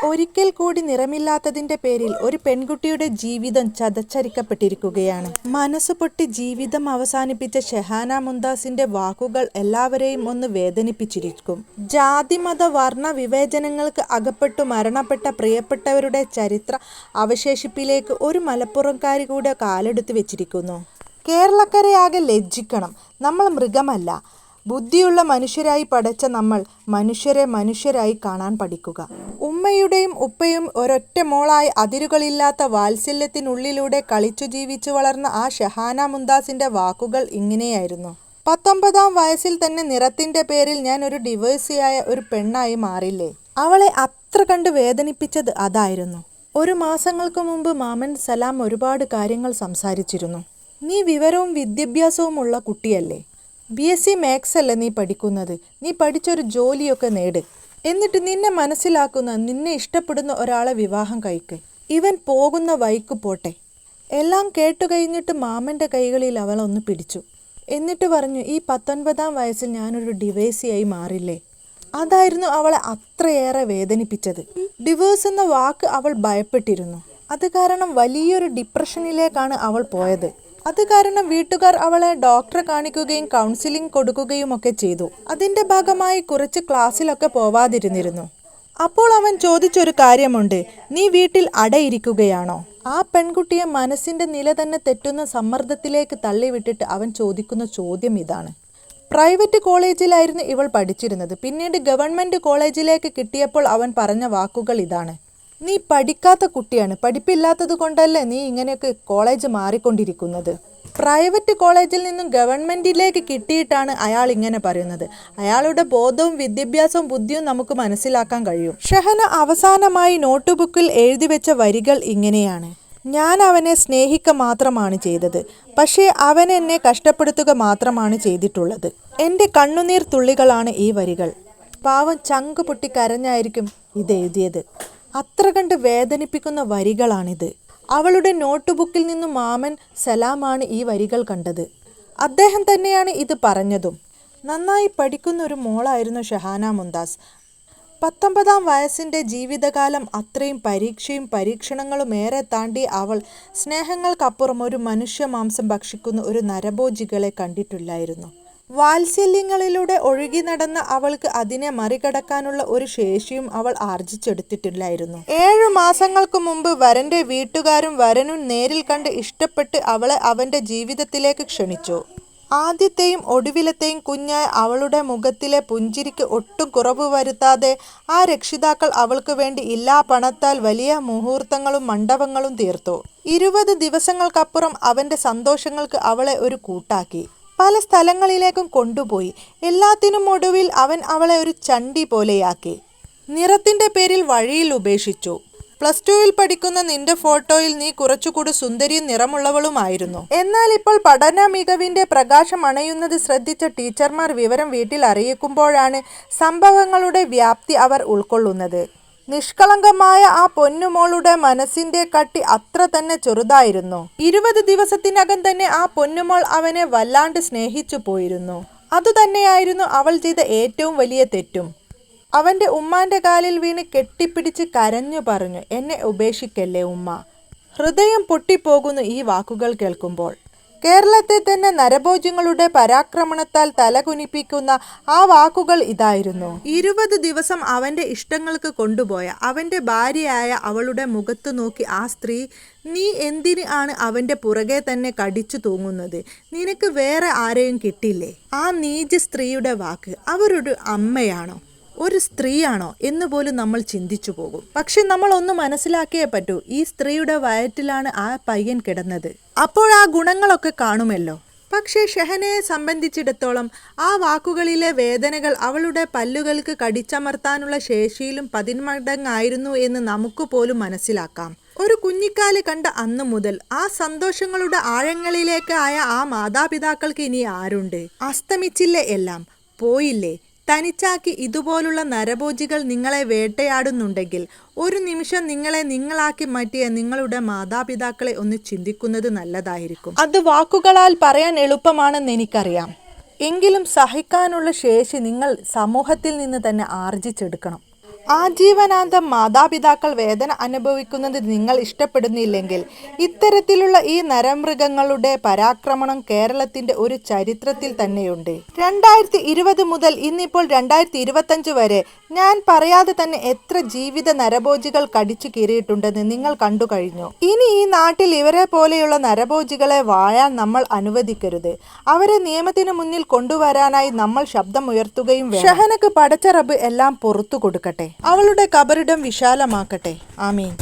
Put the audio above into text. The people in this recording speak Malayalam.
ഒരിക്കൽ കൂടി നിറമില്ലാത്തതിന്റെ പേരിൽ ഒരു പെൺകുട്ടിയുടെ ജീവിതം ചതച്ചരിക്കപ്പെട്ടിരിക്കുകയാണ്. മനസ്സ് പൊട്ടി ജീവിതം അവസാനിപ്പിച്ച ഷെഹാന മുംതാസിന്റെ വാക്കുകൾ എല്ലാവരെയും ഒന്ന് വേദനിപ്പിച്ചിരിക്കും. ജാതി മത വർണ്ണ വിവേചനങ്ങൾക്ക് അകപ്പെട്ടു മരണപ്പെട്ട പ്രിയപ്പെട്ടവരുടെ ചരിത്ര അവശേഷിപ്പിലേക്ക് ഒരു മലപ്പുറംകാരി കൂടെ കാലെടുത്ത് വെച്ചിരിക്കുന്നു. കേരളക്കരയാകെ ലജ്ജിക്കണം. നമ്മൾ മൃഗമല്ല. ബുദ്ധിയുള്ള മനുഷ്യരായി പടച്ച നമ്മൾ മനുഷ്യരെ മനുഷ്യരായി കാണാൻ പഠിക്കുക. ഉമ്മയുടെയും ഉപ്പയും ഒരൊറ്റ മോളായി അതിരുകളില്ലാത്ത വാത്സല്യത്തിനുള്ളിലൂടെ കളിച്ചു ജീവിച്ചു വളർന്ന ആ ഷെഹാന മുംതാസിന്റെ വാക്കുകൾ ഇങ്ങനെയായിരുന്നു. 19-ാം വയസ്സിൽ തന്നെ നിറത്തിന്റെ പേരിൽ ഞാൻ ഒരു ഡിവേഴ്സിയായ ഒരു പെണ്ണായി മാറില്ലേ. അവളെ അത്ര കണ്ട് വേദനിപ്പിച്ചത് അതായിരുന്നു. ഒരു മാസങ്ങൾക്ക് മുമ്പ് മാമൻ സലാം ഒരുപാട് കാര്യങ്ങൾ സംസാരിച്ചിരുന്നു. നീ വിവരവും വിദ്യാഭ്യാസവും ഉള്ള കുട്ടിയല്ലേ. BSc മാത്സ് അല്ല നീ പഠിക്കുന്നത്. നീ പഠിച്ചൊരു ജോലിയൊക്കെ നേട്. എന്നിട്ട് നിന്നെ മനസ്സിലാക്കുന്ന നിന്നെ ഇഷ്ടപ്പെടുന്ന ഒരാളെ വിവാഹം കഴിക്ക്. ഇവൻ പോകുന്ന വഴിക്ക് പോട്ടെ. എല്ലാം കേട്ടുകഴിഞ്ഞിട്ട് മാമൻ്റെ കൈകളിൽ അവൾ ഒന്ന് പിടിച്ചു. എന്നിട്ട് പറഞ്ഞു, ഈ 19-ാം വയസ്സിൽ ഞാനൊരു ഡിവോഴ്സിയായി മാറില്ലേ. അതായിരുന്നു അവളെ അത്രയേറെ വേദനിപ്പിച്ചത്. ഡിവോഴ്സ് എന്ന വാക്ക് അവൾ ഭയപ്പെട്ടിരുന്നു. അത് കാരണം വലിയൊരു ഡിപ്രഷനിലേക്കാണ് അവൾ പോയത്. അത് കാരണം വീട്ടുകാർ അവളെ ഡോക്ടറെ കാണിക്കുകയും കൗൺസിലിംഗ് കൊടുക്കുകയുമൊക്കെ ചെയ്തു. അതിന്റെ ഭാഗമായി കുറച്ച് ക്ലാസ്സിലൊക്കെ പോവാതിരുന്നിരുന്നു. അപ്പോൾ അവൻ ചോദിച്ചൊരു കാര്യമുണ്ട്, നീ വീട്ടിൽ അടയിരിക്കുകയാണോ. ആ പെൺകുട്ടിയെ മനസ്സിന്റെ നില തന്നെ തെറ്റുന്ന സമ്മർദ്ദത്തിലേക്ക് തള്ളിവിട്ടിട്ട് അവൻ ചോദിക്കുന്ന ചോദ്യം ഇതാണ്. പ്രൈവറ്റ് കോളേജിലായിരുന്നു ഇവൾ പഠിച്ചിരുന്നത്. പിന്നീട് ഗവൺമെന്റ് കോളേജിലേക്ക് കിട്ടിയപ്പോൾ അവൻ പറഞ്ഞ വാക്കുകൾ ഇതാണ്. നീ പഠിക്കാത്ത കുട്ടിയാണ്. പഠിപ്പില്ലാത്തത് കൊണ്ടല്ലേ നീ ഇങ്ങനെയൊക്കെ കോളേജ് മാറിക്കൊണ്ടിരിക്കുന്നത്. പ്രൈവറ്റ് കോളേജിൽ നിന്നും ഗവൺമെന്റിലേക്ക് കിട്ടിയിട്ടാണ് അയാൾ ഇങ്ങനെ പറയുന്നത്. അയാളുടെ ബോധവും വിദ്യാഭ്യാസവും ബുദ്ധിയും നമുക്ക് മനസ്സിലാക്കാൻ കഴിയും. ഷെഹന അവസാനമായി നോട്ട്ബുക്കിൽ എഴുതി വെച്ച വരികൾ ഇങ്ങനെയാണ്. ഞാൻ അവനെ സ്നേഹിക്കുക മാത്രമാണ് ചെയ്തത്. പക്ഷേ അവൻ എന്നെ കഷ്ടപ്പെടുത്തുക മാത്രമാണ് ചെയ്തിട്ടുള്ളത്. എൻ്റെ കണ്ണുനീർ തുള്ളികളാണ് ഈ വരികൾ. പാവം ചങ്ക് പൊട്ടി കരഞ്ഞായിരിക്കും ഇത് എഴുതിയത്. അത്ര കണ്ട് വേദനിപ്പിക്കുന്ന വരികളാണിത്. അവളുടെ നോട്ട്ബുക്കിൽ നിന്നും മാമൻ സലാമാണ് ഈ വരികൾ കണ്ടത്. അദ്ദേഹം തന്നെയാണ് ഇത് പറഞ്ഞതും. നന്നായി പഠിക്കുന്ന ഒരു മോളായിരുന്നു ഷെഹാന മുംതാസ്. 19-ാം വയസ്സിൻ്റെ ജീവിതകാലം അത്രയും പരീക്ഷയും പരീക്ഷണങ്ങളും ഏറെ താണ്ടി അവൾ സ്നേഹങ്ങൾക്കപ്പുറം ഒരു മനുഷ്യ മാംസം ഭക്ഷിക്കുന്ന ഒരു നരഭോജികളെ കണ്ടിട്ടില്ലായിരുന്നു. വാത്സല്യങ്ങളിലൂടെ ഒഴുകി നടന്ന അവൾക്ക് അതിനെ മറികടക്കാനുള്ള ഒരു ശേഷിയും അവൾ ആർജിച്ചെടുത്തിട്ടില്ലായിരുന്നു. 7 മാസങ്ങൾക്ക് മുമ്പ് വരന്റെ വീട്ടുകാരും വരനും നേരിൽ കണ്ട് ഇഷ്ടപ്പെട്ട് അവളെ അവന്റെ ജീവിതത്തിലേക്ക് ക്ഷണിച്ചു. ആദ്യത്തെയും ഒടുവിലത്തെയും കുഞ്ഞായ അവളുടെ മുഖത്തിലെ പുഞ്ചിരിക്ക് ഒട്ടും കുറവ് വരുത്താതെ ആ രക്ഷിതാക്കൾ അവൾക്ക് വേണ്ടി ഇല്ലാ പണത്താൽ വലിയ മുഹൂർത്തങ്ങളും മണ്ഡപങ്ങളും തീർത്തു. 20 ദിവസങ്ങൾക്കപ്പുറം അവന്റെ സന്തോഷങ്ങൾക്ക് അവളെ ഒരു കൂട്ടാക്കി. പല സ്ഥലങ്ങളിലേക്കും കൊണ്ടുപോയി. എല്ലാത്തിനും ഒടുവിൽ അവൻ അവളെ ഒരു ചണ്ടി പോലെയാക്കി. നിറത്തിന്റെ പേരിൽ വഴിയിൽ ഉപേക്ഷിച്ചു. +2-ൽ പഠിക്കുന്ന നിന്റെ ഫോട്ടോയിൽ നീ കുറച്ചുകൂടി സുന്ദരിയും നിറമുള്ളവളുമായിരുന്നു. എന്നാൽ ഇപ്പോൾ പഠന മികവിന്റെ പ്രകാശം അണയുന്നത് ശ്രദ്ധിച്ച ടീച്ചർമാർ വിവരം വീട്ടിൽ അറിയിക്കുമ്പോഴാണ് സംഭവങ്ങളുടെ വ്യാപ്തി അവർ ഉൾക്കൊള്ളുന്നത്. നിഷ്കളങ്കമായ ആ പൊന്നുമോളുടെ മനസ്സിന്റെ കട്ടി അത്ര തന്നെ ചെറുതായിരുന്നു. 20 ദിവസത്തിനകം തന്നെ ആ പൊന്നുമോൾ അവനെ വല്ലാണ്ട് സ്നേഹിച്ചു പോയിരുന്നു. അതുതന്നെയായിരുന്നു അവൾ ചെയ്ത ഏറ്റവും വലിയ തെറ്റും. അവന്റെ ഉമ്മാന്റെ കാലിൽ വീണ് കെട്ടിപ്പിടിച്ച് കരഞ്ഞു പറഞ്ഞു, എന്നെ ഉപേക്ഷിക്കല്ലേ ഉമ്മ. ഹൃദയം പൊട്ടിപ്പോകുന്നു ഈ വാക്കുകൾ കേൾക്കുമ്പോൾ. കേരളത്തെ തന്നെ നരഭോജ്യങ്ങളുടെ പരാക്രമണത്താൽ തലകുനിപ്പിക്കുന്ന ആ വാക്കുകൾ ഇതായിരുന്നു. 20 ദിവസം അവന്റെ ഇഷ്ടങ്ങൾക്ക് കൊണ്ടുപോയ അവന്റെ ഭാര്യയായ അവളുടെ മുഖത്ത് നോക്കി ആ സ്ത്രീ, നീ എന്തിന് ആണ് അവന്റെ പുറകെ തന്നെ കടിച്ചു തൂങ്ങുന്നത്. നിനക്ക് വേറെ ആരെയും കിട്ടില്ലേ. ആ നീച സ്ത്രീയുടെ വാക്ക്. അവരൊരു അമ്മയാണോ ഒരു സ്ത്രീയാണോ എന്ന് പോലും നമ്മൾ ചിന്തിച്ചു പോകും. പക്ഷെ നമ്മൾ ഒന്ന് മനസ്സിലാക്കിയേ പറ്റൂ, ഈ സ്ത്രീയുടെ വയറ്റിലാണ് ആ പയ്യൻ കിടന്നത്. അപ്പോൾ ആ ഗുണങ്ങളൊക്കെ കാണുമല്ലോ. പക്ഷേ ഷെഹനയെ സംബന്ധിച്ചിടത്തോളം ആ വാക്കുകളിലെ വേദനകൾ അവളുടെ പല്ലുകൾക്ക് കടിച്ചമർത്താനുള്ള ശേഷിയിലും 10 മടങ്ങായിരുന്നു എന്ന് നമുക്ക് പോലും മനസ്സിലാക്കാം. ഒരു കുഞ്ഞിക്കാല് കണ്ട അന്നു മുതൽ ആ സന്തോഷങ്ങളുടെ ആഴങ്ങളിലേക്ക് ആയ ആ മാതാപിതാക്കൾക്ക് ഇനി ആരുണ്ട്. അസ്തമിച്ചില്ലേ എല്ലാം, പോയില്ലേ. തനിച്ചാക്കി ഇതുപോലുള്ള നരഭോജികൾ നിങ്ങളെ വേട്ടയാടുന്നുണ്ടെങ്കിൽ ഒരു നിമിഷം നിങ്ങളെ നിങ്ങളാക്കി മാറ്റിയ നിങ്ങളുടെ മാതാപിതാക്കളെ ഒന്ന് ചിന്തിക്കുന്നത് നല്ലതായിരിക്കും. അത് വാക്കുകളാൽ പറയാൻ എളുപ്പമാണെന്ന് എനിക്കറിയാം. എങ്കിലും സഹിക്കാനുള്ള ശേഷി നിങ്ങൾ സമൂഹത്തിൽ നിന്ന് തന്നെ ആർജിച്ചെടുക്കണം. ആജീവനാന്തം മാതാപിതാക്കൾ വേദന അനുഭവിക്കുന്നത് നിങ്ങൾ ഇഷ്ടപ്പെടുന്നില്ലെങ്കിൽ ഇത്തരത്തിലുള്ള ഈ നരമൃഗങ്ങളുടെ പരാക്രമണം കേരളത്തിന്റെ ഒരു ചരിത്രത്തിൽ തന്നെയുണ്ട്. 2020 മുതൽ ഇന്നിപ്പോൾ 2025 വരെ ഞാൻ പറയാതെ തന്നെ എത്ര ജീവിത നരഭോജികൾ കടിച്ചു കീറിയിട്ടുണ്ടെന്ന് നിങ്ങൾ കണ്ടു കഴിഞ്ഞു. ഇനി ഈ നാട്ടിൽ ഇവരെ പോലെയുള്ള നരഭോജികളെ വാഴാൻ നമ്മൾ അനുവദിക്കരുത്. അവരെ നിയമത്തിന് മുന്നിൽ കൊണ്ടുവരാനായി നമ്മൾ ശബ്ദമുയർത്തുകയും വേണം. ഷഹനക്ക് പടച്ച റബ്ബ് എല്ലാം പുറത്തു കൊടുക്കട്ടെ. അവളുടെ കബറിടം വിശാലമാക്കട്ടെ. ആമീൻ.